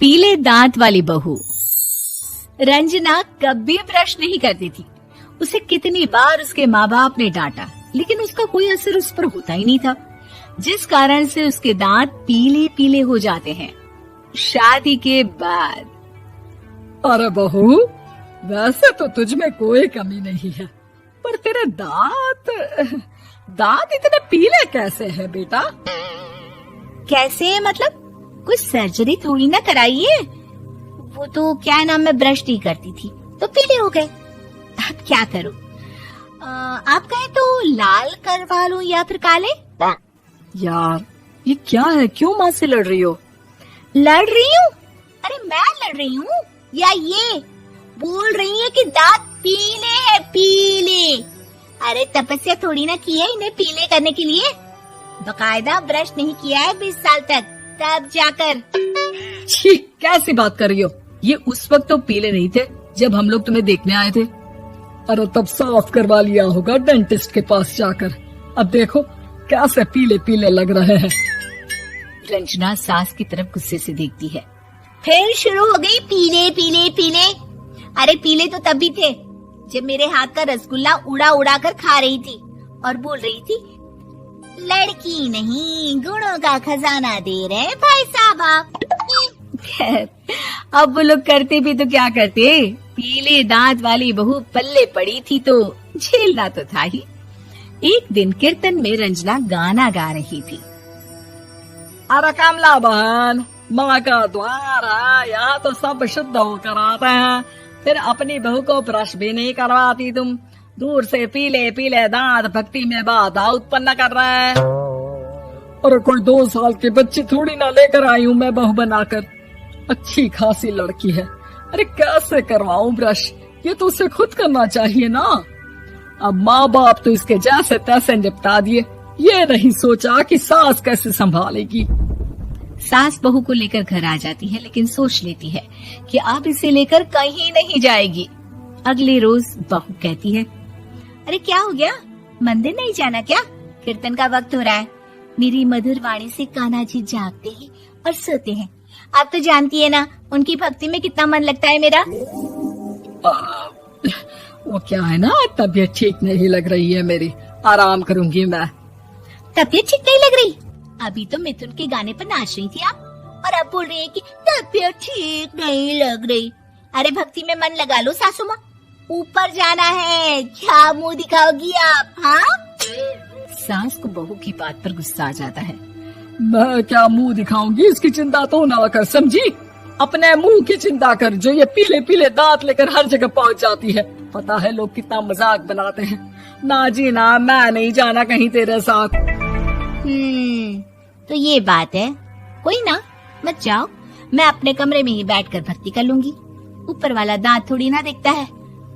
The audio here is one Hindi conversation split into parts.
पीले दांत वाली बहू। रंजना कभी ब्रश नहीं करती थी। उसे कितनी बार उसके माँ बाप ने डांटा, लेकिन उसका कोई असर उस पर होता ही नहीं था, जिस कारण से उसके दांत पीले पीले हो जाते हैं। शादी के बाद। अरे बहू, वैसे तो तुझ में कोई कमी नहीं है, पर तेरे दांत इतने पीले कैसे हैं बेटा? कैसे मतलब? कुछ सर्जरी थोड़ी ना कराइए। वो तो क्या नाम, मैं ब्रश नहीं करती थी तो पीले हो गए। अब क्या करूं? आप कहें तो लाल करवा लूं या फिर काले? यार ये क्या है, क्यों माँ से लड़ रही हो? लड़ रही हूँ? अरे मैं लड़ रही हूँ या ये बोल रही है कि दांत पीले हैं, पीले। अरे तपस्या थोड़ी ना की है इन्हें पीले करने के लिए। बकायदा ब्रश नहीं किया है 20 साल तक, तब जाकर। छी, कैसी बात कर रही हो? ये उस वक्त तो पीले नहीं थे जब हम लोग तुम्हें देखने आए थे। अरे तब साफ करवा लिया होगा डेंटिस्ट के पास जाकर। अब देखो कैसे पीले पीले लग रहे हैं। रंजना सास की तरफ गुस्से से देखती है। फिर शुरू हो गई पीले पीले पीले। अरे पीले तो तब भी थे जब मेरे हाथ का रसगुल्ला उड़ा उड़ा कर खा रही थी और बोल रही थी, लड़की नहीं गुणों का खजाना दे रहे भाई साहब आप। खैर, अब वो लोग करते भी तो क्या करते, पीले दांत वाली बहू पल्ले पड़ी थी तो झेलना तो था ही। एक दिन कीर्तन में रंजना गाना गा रही थी। अरे कमला बहन, माँ का द्वार है, यहाँ तो सब शुद्ध होकर आते हैं, फिर अपनी बहू को ब्रश भी नहीं करवाती तुम। दूर से पीले पीले दांत भक्ति में बाधा उत्पन्न कर रहे हैं। अरे कोई 2 साल के बच्चे थोड़ी ना लेकर आई हूँ मैं बहू बनाकर। अच्छी खासी लड़की है, अरे कैसे करवाऊं ब्रश? ये तो उसे खुद करना चाहिए ना। अब माँ बाप तो इसके जैसे तैसे निपटा दिए, ये नहीं सोचा कि सास कैसे संभालेगी। सास बहू को लेकर घर आ जाती है, लेकिन सोच लेती है कि अब इसे लेकर कहीं नहीं जाएगी। अगले रोज बहू कहती है, अरे क्या हो गया, मंदिर नहीं जाना क्या? कीर्तन का वक्त हो रहा है। मेरी मधुर वाणी से कान्हा जी जागते हैं और सोते हैं। आप तो जानती है ना उनकी भक्ति में कितना मन लगता है मेरा। वो क्या है ना, तबीयत ठीक नहीं लग रही है मेरी, आराम करूंगी मैं। तबीयत ठीक नहीं लग रही? अभी तो मिथुन के गाने पर नाच रही थी आप, और अब बोल रही है कि तबीयत ठीक नहीं लग रही। अरे भक्ति में मन लगा लो सासू माँ, ऊपर जाना है, क्या मुंह दिखाओगी आप? हाँ? सास को बहू की बात पर गुस्सा आ जाता है। मैं क्या मुंह दिखाऊंगी, इसकी चिंता तो ना कर, समझी? अपने मुंह की चिंता कर, जो ये पीले पीले दांत लेकर हर जगह पहुंच जाती है। पता है लोग कितना मजाक बनाते हैं। ना जी ना, मैं नहीं जाना कहीं तेरे साथ। तो ये बात है, कोई ना, मत जाओ, मैं अपने कमरे में ही बैठकर भक्ति कर लूंगी। ऊपर वाला दांत थोड़ी ना देखता है,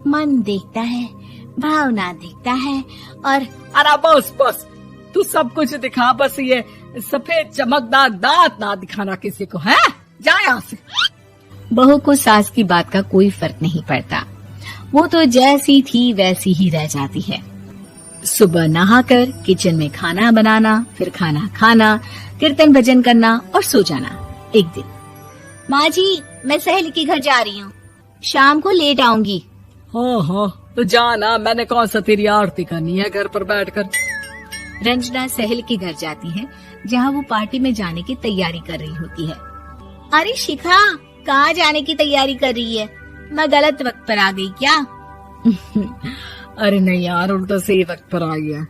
मन देखता है, भावना देखता है। और अरे बस बस, तू सब कुछ दिखा, बस ये सफेद चमकदार दांत ना दिखाना किसी को, है? जा यहाँ से। बहू को सास की बात का कोई फर्क नहीं पड़ता, वो तो जैसी थी वैसी ही रह जाती है। सुबह नहाकर किचन में खाना बनाना, फिर खाना खाना, कीर्तन भजन करना और सो जाना। एक दिन, माँ जी मैं सहेली के घर जा रही हूँ, शाम को लेट आऊंगी। हाँ हाँ तो जाना, मैंने कौन सा तेरी आरती करनी है घर पर बैठकर। रंजना सहेली के घर जाती है, जहाँ वो पार्टी में जाने की तैयारी कर रही होती है। अरे शिखा, कहाँ जाने की तैयारी कर रही है? मैं गलत वक्त पर आ गई क्या? अरे नहीं यार, उल्टा सही वक्त पर आ गया।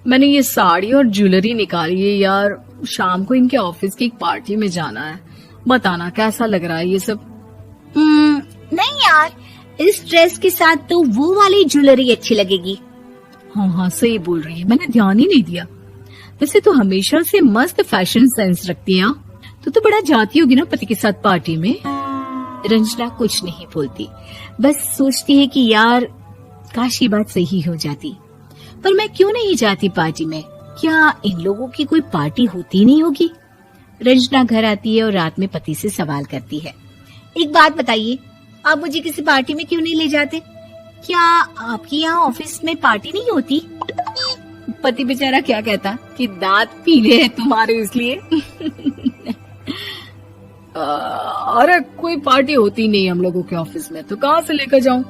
मैंने ये साड़ी और ज्वेलरी निकाली है यार, शाम को इनके ऑफिस की एक पार्टी में जाना है। बताना कैसा लग रहा है ये सब? नहीं यार, इस ड्रेस के साथ तो वो वाली ज्वेलरी अच्छी लगेगी। हाँ हाँ सही बोल रही है, मैंने ध्यान ही नहीं दिया। वैसे तो हमेशा से मस्त फैशन सेंस रखती है। तो बड़ा जाती होगी ना पति के साथ पार्टी में। रंजना कुछ नहीं बोलती, बस सोचती है कि यार काश ये बात सही हो जाती, पर मैं क्यों नहीं जाती पार्टी में? क्या इन लोगों की कोई पार्टी होती नहीं होगी? रंजना घर आती है और रात में पति से सवाल करती है, एक बात बताइए, आप मुझे किसी पार्टी में क्यों नहीं ले जाते? क्या आपके यहाँ ऑफिस में पार्टी नहीं होती? पति बेचारा क्या कहता कि दांत पीले हैं तुम्हारे इसलिए। अरे कोई पार्टी होती नहीं हम लोगों के ऑफिस में, तो कहाँ से लेकर जाऊं?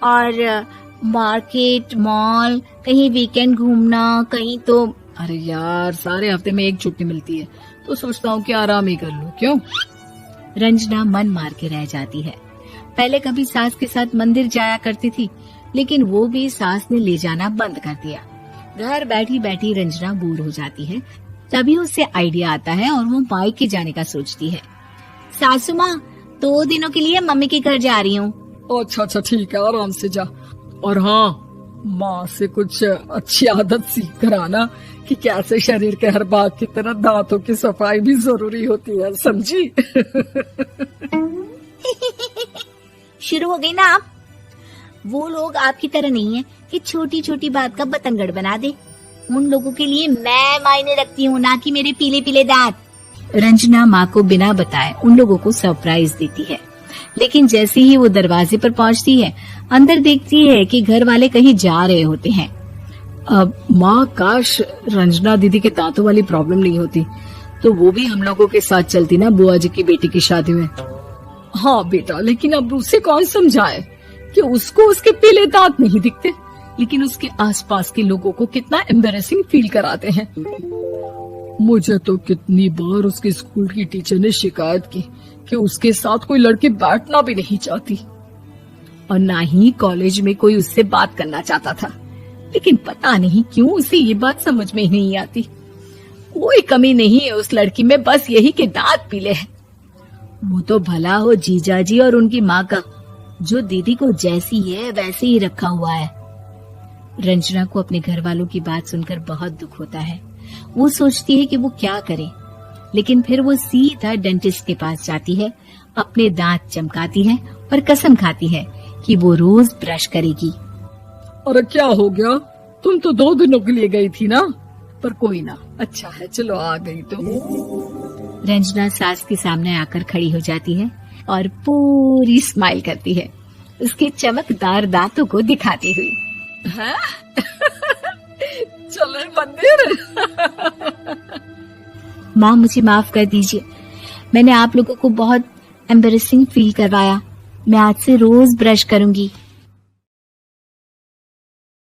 और मार्केट, मॉल, कहीं वीकेंड घूमना, कहीं तो। अरे यार, सारे हफ्ते में एक छुट्टी मिलती है, तो सोचता हूँ कि आराम ही कर लूं। क्यों? रंजना मन मार के रह जाती है। पहले कभी सास के साथ मंदिर जाया करती थी, लेकिन वो भी सास ने ले जाना बंद कर दिया। घर बैठी बैठी रंजना बोर हो जाती है। तभी उसे आइडिया आता है और वो मायके जाने का सोचती है। सासू माँ, 2 दिनों के लिए मम्मी के घर जा रही हूँ। अच्छा ठीक है, आराम से जा। और हाँ, माँ से कुछ अच्छी आदत सीख कर आना कि कैसे शरीर के हर भाग की तरह दांतों की सफाई भी जरूरी होती है, समझी? शुरू हो गई ना आप। वो लोग आपकी तरह नहीं है कि छोटी छोटी बात का बतंगड़ बना दे। उन लोगों के लिए मैं मायने रखती हूँ, ना कि मेरे पीले पीले दांत। रंजना माँ को बिना बताए उन लोगों को सरप्राइज देती है, लेकिन जैसे ही वो दरवाजे पर पहुँचती है, अंदर देखती है कि घर वाले कहीं जा रहे होते हैं। अब माँ, काश रंजना दीदी के दांतों वाली प्रॉब्लम नहीं होती, तो वो भी हम लोगों के साथ चलती ना बुआ जी की बेटी की शादी में। हाँ बेटा, लेकिन अब उसे कौन समझाए कि उसको उसके पीले दांत नहीं दिखते, लेकिन उसके आसपास के लोगों को कितना एम्बैरेसिंग फील कराते हैं। मुझे तो कितनी बार उसके स्कूल की टीचर ने शिकायत की कि उसके साथ कोई लड़की बैठना भी नहीं चाहती, और ना ही कॉलेज में कोई उससे बात करना चाहता था। लेकिन पता नहीं क्यों उसे ये बात समझ में ही नहीं आती। कोई कमी नहीं है उस लड़की में, बस यही कि दांत पीले हैं। वो तो भला हो जीजा जी और उनकी माँ का, जो दीदी को जैसी है वैसे ही रखा हुआ है। रंजना को अपने घर वालों की बात सुनकर बहुत दुख होता है। वो सोचती है कि वो क्या करे, लेकिन फिर वो सीधा डेंटिस्ट के पास जाती है, अपने दांत चमकाती है और कसम खाती है कि वो रोज ब्रश करेगी। अरे क्या हो गया? तुम तो 2 दिनों के लिए गई थी ना। पर कोई ना, अच्छा है, चलो आ गई तो। रंजना सास के सामने आकर खड़ी हो जाती है और पूरी स्माइल करती है, उसके चमकदार दांतों को दिखाती हुई। चलो मंदिर। माँ, मुझे माफ कर दीजिए, मैंने आप लोगों को बहुत एम्बैरेसिंग फील करवाया। मैं आज से रोज ब्रश करूंगी।